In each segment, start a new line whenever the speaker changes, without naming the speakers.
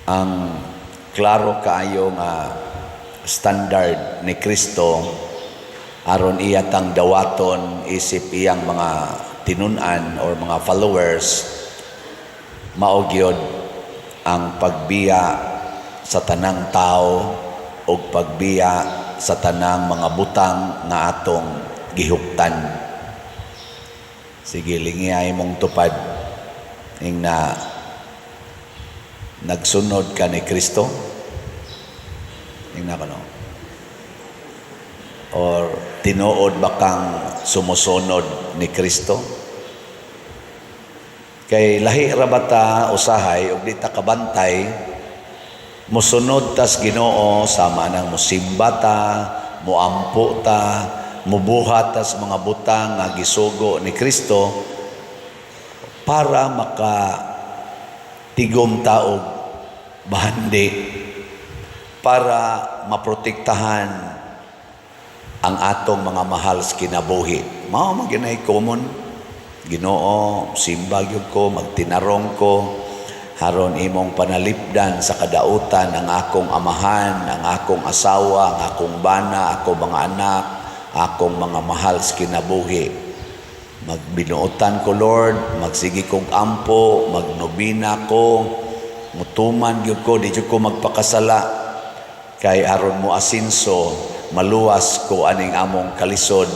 ang klaro kaayo nga standard ni Kristo aron iya tang dawaton isip iyang mga tinunan or mga followers, mao gyud ang pagbiya sa tanang tao o pagbiya sa tanang mga butang nga atong gihuptan. Sige, lingiyay mong tupad ing na nagsunod ka ni Kristo. Ing na kano? Or tinuod ba kang sumusunod ni Kristo? Kay lahi ra bata usahay ug di ta kabantay musunod tas Ginoo sama nang musimba ta, muampo ta, mubuhat tas mga butang nga gisugo ni Kristo para maka tigom taog bahandi, para maprotektahan ang atong mga mahal sa kinabuhi. Mao man ginay common. Ginoo, simba gyud ko, magtinarong ko haron imong panalipdan sa kadautan ang akong amahan, ang akong asawa, ang akong bana, akong mga anak, akong mga mahal sa kinabuhi. Magbinuotan ko, Lord, magsigi kong ampo, magnobina ko, mutuman gyud ko, di gyud ko magpakasala kay aron mo asinso, maluwas ko aning among kalisod,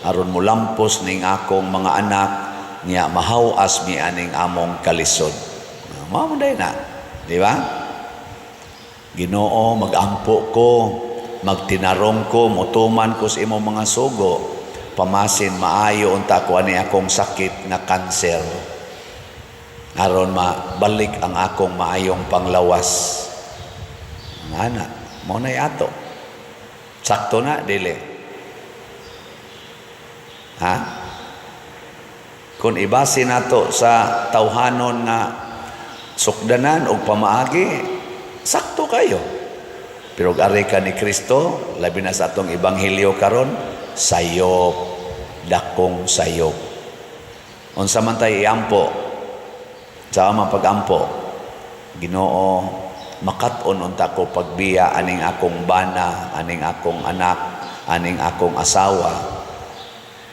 aron mo lampos ning akong mga anak niya mahawas mi aning among kalisod. Mao man na, di ba? Ginoo, magampo ko, magtinarong ko, mutuman ko sa imong mga sugo, pamasin maayo unta ko ani akong sakit nga kanser, aron mabalik ang akong maayong panglawas. Ana, mo na ato. Sakto na, dili. Ha? Kung ibase nato sa tawhanon na sukdanan o pamaagi, sakto kayo. Pero ari ka ni Kristo, labi na sa atong ebanghelyo karon, sayop, dakong sayop. Unsa man tay iampo, sa man pagampo, Ginoo, makat-on unta ko pagbiya aning akong bana, aning akong anak, aning akong asawa.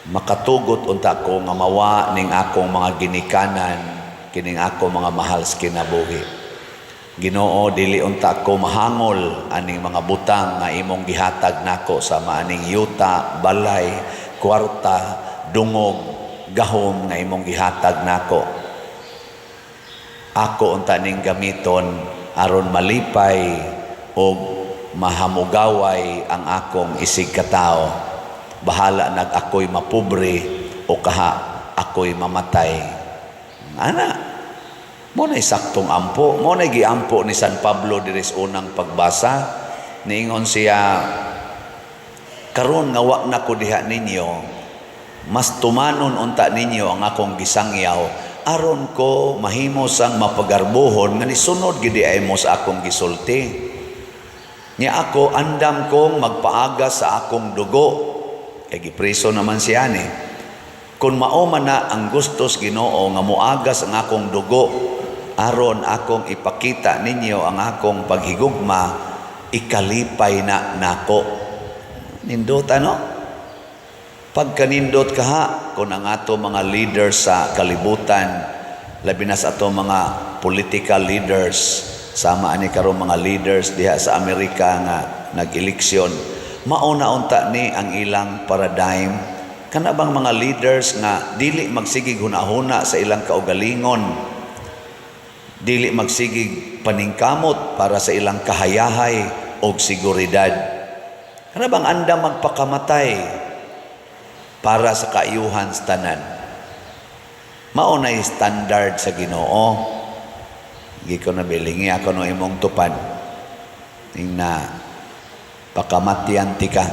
Makatugot unta ko nga mawa ning akong mga ginikanan, kining akong mga mahal sa kinabuhi. Ginoo, dili unta ko mahangol aning mga butang nga imong gihatag nako sa maaning yuta, balay, kwarta, dungog, gahom nga imong gihatag nako. Ako unta ning gamiton aron malipay o mahamugaway ang akong isig katao. Bahala nag ako'y mapobre o kaha ako'y mamatay. Ana, mo na'y saktong ampo, mo na'y giampo ni San Pablo diris unang pagbasa. Niingon siya, karon nga wa na ko diha ninyo, mas tumanon unta ninyo ang akong gisangyaw, aron ko mahimo sang mapagarbuhon nga nisunod gidi ay mo sa akong gisulti. Nya ako andam kong magpaaga sa akong dugo. Kay gipreso naman siya ni. Kung mao man na ang gustos Ginoo nga muagas ang akong dugo aron akong ipakita ninyo ang akong paghigugma, ikalipay na nako. Nindot ano? Pagkanindot kaha kung ang ato mga leaders sa kalibutan, labi na sa ato mga political leaders, sama ani karon mga leaders diha sa Amerika nga nag-eleksyon, mauna unta ni ang ilang paradigm. Kana bang mga leaders nga dili magsigig hunahuna sa ilang kaugalingon, dili magsigig paningkamot para sa ilang kahayahay o seguridad. Kana bang anda magpakamatay para sa kaayuhan sa tanan. Maunay standard sa Ginoo. Gi ko na bilingi ako no imong tupad. Tingna pakamatian ti ka.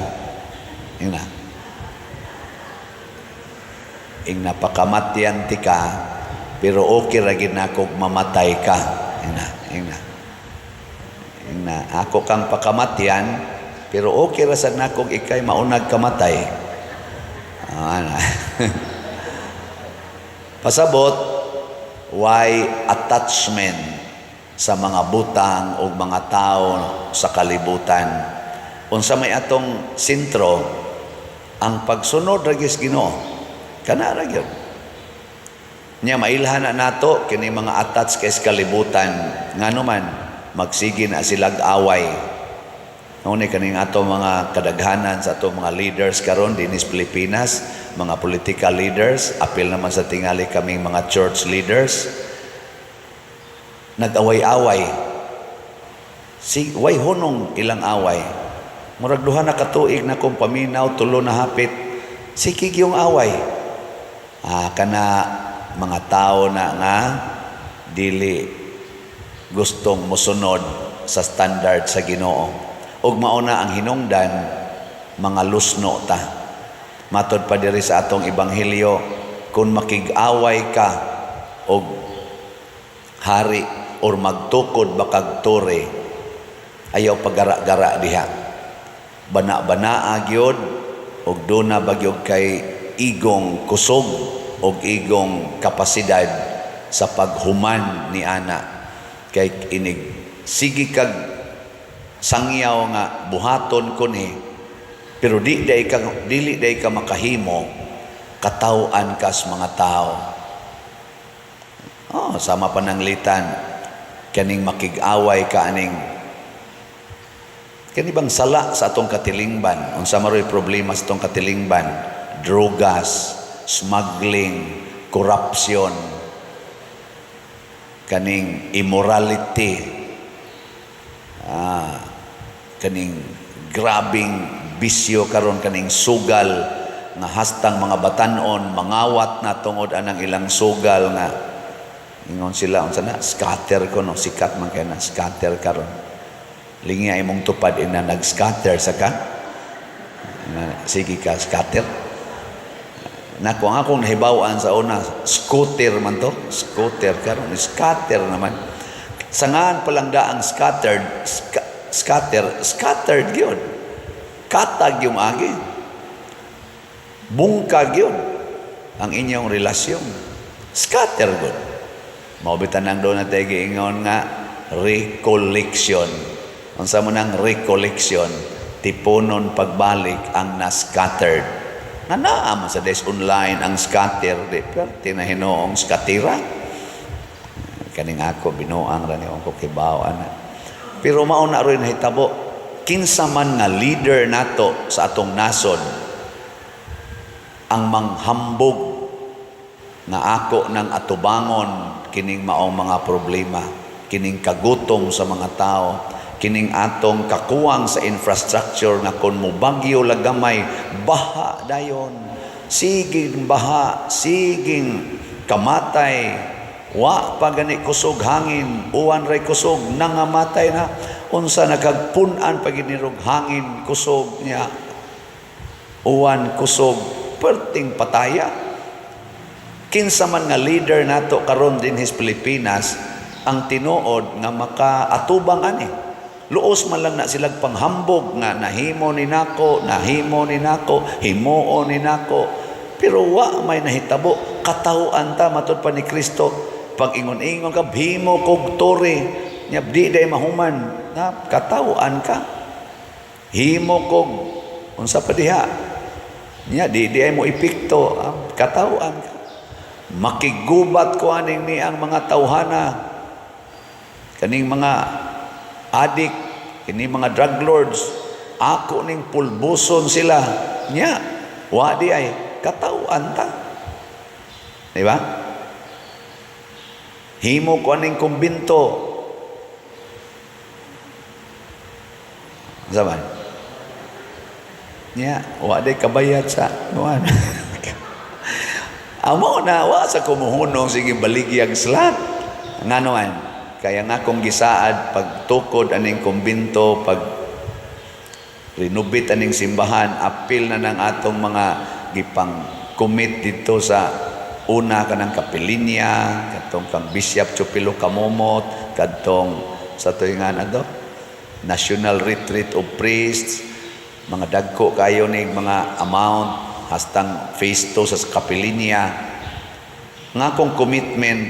Ing napakamatian ti ka, pero okay ra gid nako mamatay ka. Ing na ako kang pakamatian, pero okay ra sad nako ikay maunag kamatay. Pasabot, why attachment sa mga butang o mga tao sa kalibutan. Unsa may atong sentro, ang pagsunod ragis Ginoo. Kana ra gyud. Nya mailhan na nato kini mga attach kay sa kalibutan ngano man magsige na silag away. Ngunit kaning ato mga kadaghanan sa ato mga leaders karon dinis Pilipinas, mga political leaders, apil naman sa tingali kaming mga church leaders, nag-away-away. Way hunong ilang away. Murag duha na katuig na kong paminaw, tulo na hapit. Sikig yung away. Kana mga tao na nga dili gustong musunod sa standard sa Ginoo. Ug mauna ang hinungdan, mga lusno ta. Matod pa diri sa atong ebanghelyo, kung makig-away ka og hari or magtukod bakag tore, ayaw pagara-gara diha. Bana-banaa gyud og duna bagyog kay igong kusog og igong kapasidad sa paghuman ni ana. Kay inig sige kag sangyaw nga buhaton ko ni, pero dili day ka makahimo, kataw-an kas mga tao. Sama pananglitan, kaning makig-away ka aning kanibang sala sa atong katilingban. Unsa maroy problema sa atong katilingban? Drogas, smuggling, corruption, kaning immorality, kaning grabing bisyo karon, kaning sugal nga hastang mga batanon mangawat na tungod anang ilang sugal nga ingon sila unsa na scatter ko no, sikat man kay na scatter karon. Lingi ay mong tupad ina nag-scatter sa ka sige ka scatter na kung akong nahibawan sa una scooter man to, scooter karon scatter naman. Sangaan palang daang scattered yun. Katag yung agi. Bungkag yun ang inyong relasyon. Scatter good. Maubitan lang doon na tayo giingon nga recollection. Ang sa mo ng recollection, tipunon pagbalik ang na-scattered. Nanaam sa des online ang scatter. Tinahinoong skatira. Kaning ako binuang ra niyo ko kibaw ana. Pero mao na ron hitabo kinsa man nga leader nato sa atong nasod ang manghambog nga ako nang atubangon kining maong mga problema, kining kagutom sa mga tao, kining atong kakuwang sa infrastructure nga kun mobagyo lagamay baha dayon, siging baha, siging kamatay. Wa pa gani kusog hangin, uwan ray kusog nangamatay na. Unsa nagagpunan paginirog hangin kusog niya, uwan kusog, perting pataya. Kinsa man nga leader nato karon din his Pilipinas ang tinuod nga makaatubang ani. Luos man lang na silag panghambog nga nahimo ni nako, himuon ni nako. Pero wa may nahitabo, katahuan ta matud pa ni Kristo. Pag ingon-ingon ka, bhimo kog tore, nya di day mahuman, na katawaan ka. Himo kog unsa pa diha? Nya di ay mo ipikto, katawaan ka. Makigubat ko aning ni ang mga tawhana, kaning mga adik, kaning mga drug lords, ako ning pulbuson sila. Nya wa di ay katawaan ta. Di ba? Himo ko aning kumbinto. Zaman. Nya, wa day kabayad sa nuan. Amo na wa sa kumuhunong sige baligyag slat. Nganoan? Kaya nga kung gisaad pagtukod aning kumbinto, pag renovate aning simbahan, apil na ng atong mga gipang commit dito sa una kanang kapilinya, katong kang Bishop Chupilo Kamomot, katong sa tuingan ato National Retreat of Priests, mga dagko kayo ning mga amount hastang phase 2 sa kapilinya. Nga kong commitment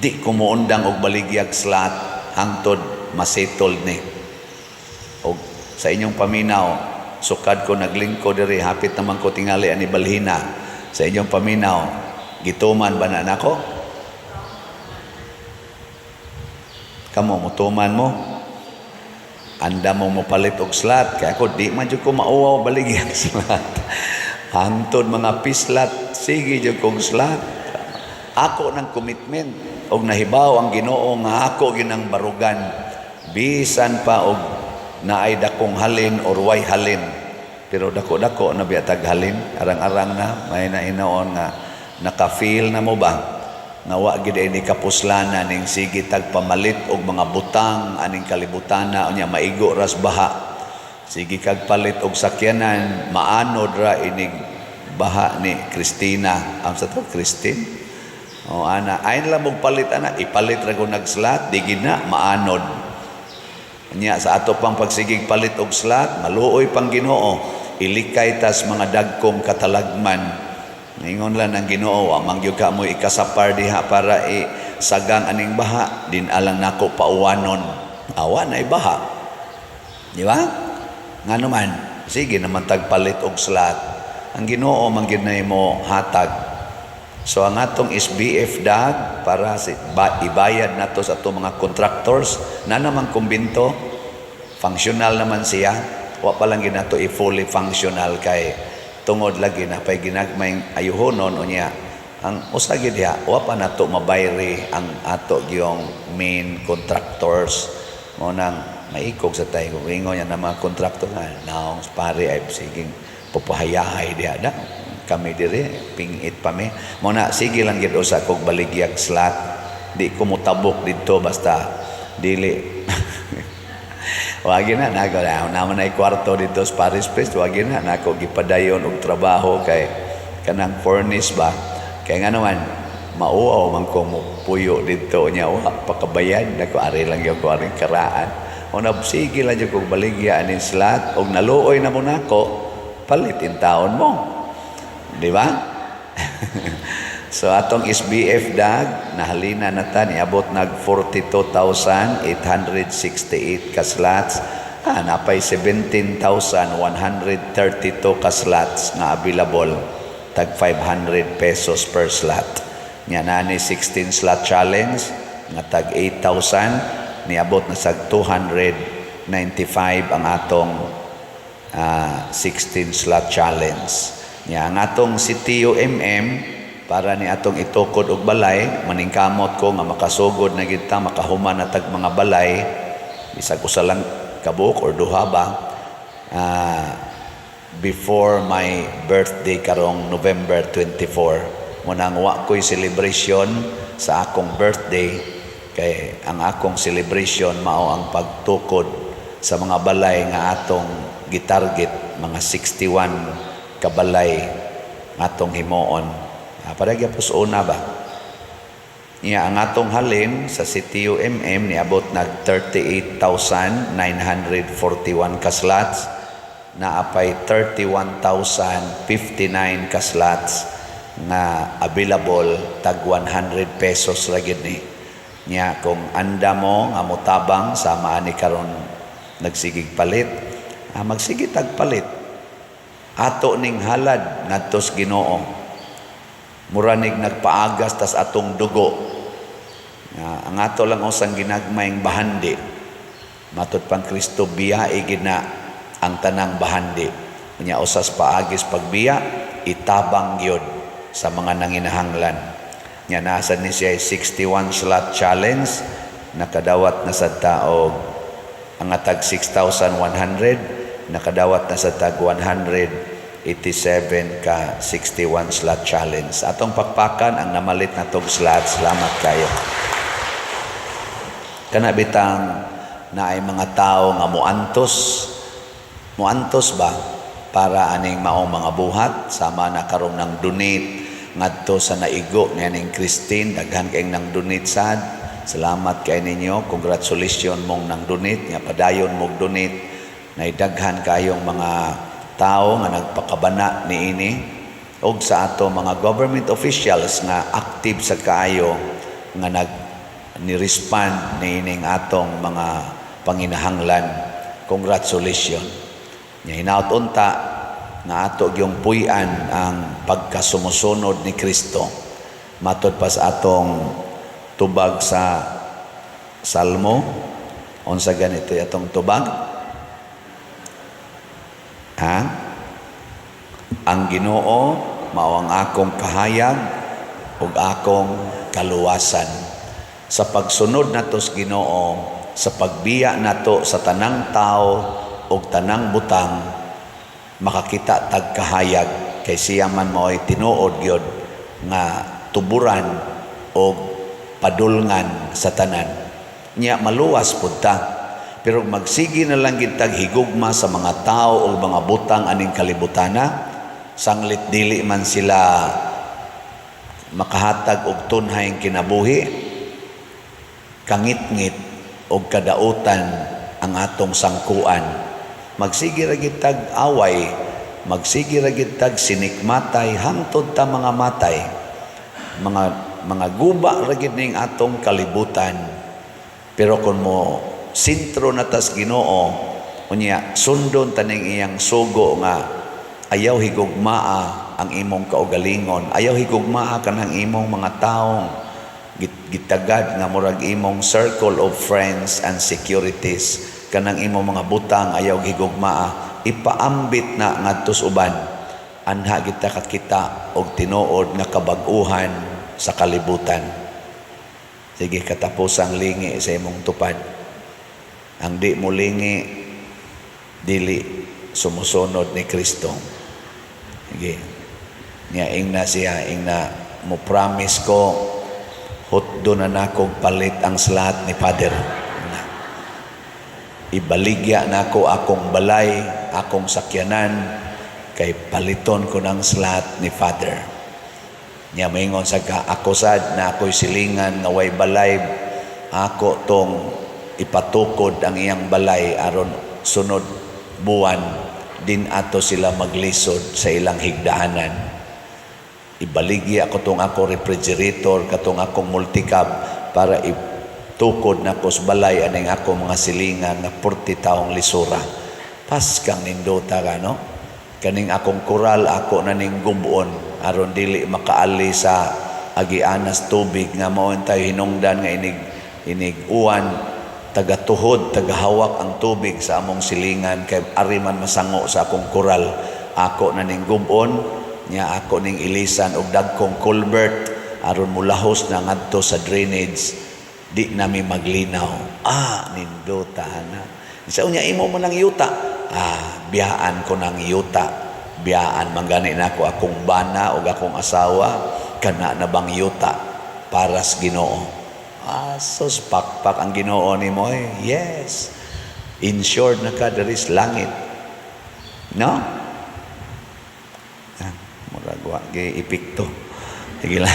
Di ko muundang og baligyag slot hangtod masettled ni. Og sa inyong paminaw, sukad ko naglingko diri, hapit naman ko tingali ani balhina. Sa inyong paminaw, gituman ba na nako? Kamo mutuman mo? Anda mo palit og slot, kaya ako di man jud ko mauwaw baligyag slot. Hangtod mga pislat, sige jud kong slot. Ako ng commitment og nahibaw ang Ginoo nga ako ginang barugan, bisan pa og naay dakong halin or way halin, pero dako-dako na biatag halin, arang-arang na may nainaon nga naka-feel na mo ba nga wa gid ni kapuslanan ning sige tagpamalit og mga butang aning kalibutana unya maigo ras baha, sige kag palit og sakyanan maanod ra inig baha ni Christina, ang sa to Christine. O ana, ayon lang mong palit ana, ipalit ra ko nag-slot, di gina maanod. Nya sa ato pang pagsigig palit og slot, maluoy pang Ginoo, ilikay tas mga dagkong katalagman. Ningon lang ng Ginoo, amang gyud ka mo ikasapar diha para sagang aning baha, din alang nako pauwanon. Awa na ibaha. Di ba? Ngano man, sige naman tagpalit og slot. Ang Ginoo man gyud na imo hatag. So ang atong SBF dag para ibayad nato sa atong mga contractors na naman kumbinto, functional naman siya, wa pa lang ginato i-fully functional kay tungod lagi na pay ginagmayng ayuhonon unya ang usa gid diha wa pa nato mabayri ang ato gyong main contractors mo nang maikog sa tayo ingon niya na mga contractor nga naong pare ay siging pupahayahay diha da kami diri pingit pa mi mo na sige lang gid usa kog baligyag slot, di ko mutabok didto basta dili. Wagi na nako naman ay kwarto dito sa Paris Place, wagi na nako gipadayon og trabaho kay kanang furnace ba kay nga naman mauaw man ko mo puyo dito nya wa pakabayad nako ari lang yung aring karaan. O na sige lang kog baligya ani slot og naluoy na mo nako palitin taon mo. Di ba? So atong SBF dag nahalina na ta niabot nag 42,868 ka slots, napay 17,132 ka slots nga available, tag 500 pesos per slot. Nya nani 16 slot challenge nga tag 8,000, niabot na sag 295 ang atong 16 slot challenge. Nya ang atong CTU para ni atong itukod og balay, maningkamot ko nga makasugod na gid ta makahuman na tag mga balay bisag usa lang kabuk or duha ba before my birthday karong November 24. Mo nang wa ko'y celebration sa akong birthday kay ang akong celebration mao ang pagtukod sa mga balay nga atong gitarget, mga 61 kabalay atong himuon. Para gyapos una ba? Iya ang atong halin sa CTU niabot nag 38,941 ka slots, naapay 31,059 ka slots na available tag 100 pesos ra gid ni. Nya kung anda mo nga motabang sama ani karon nagsigig palit, magsigig tag palit. Ato ning halad ngadtos Ginoo, muranig nagpaagas tas atong dugo. Ang ato lang usang ginagmayng bahandi, matud pang Kristo biyae gid na ang tanang bahandi. Unya usas paagis pagbiya itabang gyud sa mga nanginahanglan. Nya nasa ni siya 61 slot challenge, nakadawat na sa taog ang atag 6,100, nakadawat na sa tag 187 ka 61 slot challenge. Atong pakpakan ang namalit na tog slot. Salamat kayo. Kana bitang na ay mga tao nga muantos ba para aning maong mga buhat, sama na karong nang donate ngadto sa naigo ni aning Christine, daghan kay nang donate sad. Salamat kay ninyo, congratulations mong nang donate, nga padayon mong donate. Naidaghan kayong mga tao nga nagpakabana niini og sa ato mga government officials nga active sa kaayo nga ni-respond ni ining atong mga panginahanglan. Congratulations. Nya hinaut unta nga ato gyung puy-an ang pagkasumusunod ni Kristo. Matod pa sa atong tubag sa Salmo, unsa ganito atong tubag? Ang Ginoo mao ang akong kahayag ug akong kaluwasan. Sa pagsunod nato sa Ginoo, sa pagbiya nato sa tanang tao ug tanang butang, makakita tag kahayag kay siya man mao'y tinuod gyud nga tuburan o padulngan sa tanan. Nya maluwas pud ta, pero magsigi na lang gid tag higugma sa mga tao o mga butang aning kalibutana, sanglit dili man sila makahatag og tunhay kinabuhi, kangit-ngit og kadautan ang atong sangkuan. Magsigi ra gid tag away, magsigi ra gid tag sinikmatay hangtod ta mga matay. Mga guba ra gid ning atong kalibutan. Pero kung mo sintro na tas Ginoo, unya sundon taning iyang sugo nga ayaw higugmaa ang imong kaugalingon, ayaw higugmaa kanang imong mga taong gitagad nga murag imong circle of friends and securities, kanang imong mga butang ayaw higugmaa, ipaambit na ngadto sa uban, anha kita kakita og tinuod nga kabag-uhan sa kalibutan. Sige, katapusang lingi sa imong tupad. Ang di mo lingi, dili sumusunod ni Kristo. Sige. Niya ingna siya, ingna mo promise ko, hutdo na nakong palit ang slat ni Father. Ibaligya na ko akong balay, akong sakyanan, kay paliton ko ng slat ni Father. Niya maingon sa ako sad na ako'y silingan nga way balay, ako tong ipatukod ang iyang balay aron sunod buwan din ato sila maglisod sa ilang higdaanan. Ibaligi ako tong ako refrigerator katong akong multicab para itukod na ko sa balay aning ako mga silingan nga 40 taong lisura. Pas kang nindota ka, no? Kaning akong kural ako na ning gubon aron dili makaali sa agianas tubig nga mao tayo hinungdan nga inig uwan tagatuhod tagahawak ang tubig sa among silingan kay ari man masango sa akong kural, ako na ning gubon nya ako ning ilisan og dagkong culvert aron mulahos na ngadto sa drainage, di nami maglinaw. Nindota na sa unya imo man ang yuta, biyaan ko ng yuta, biyaan manggani na ako akong bana o akong asawa, kana na bang yuta para sa Ginoo. Sos pakpak ang Ginoo ni mo yes, insured na ka diri sa langit, no? Murag wa gi ipikto, sige lang.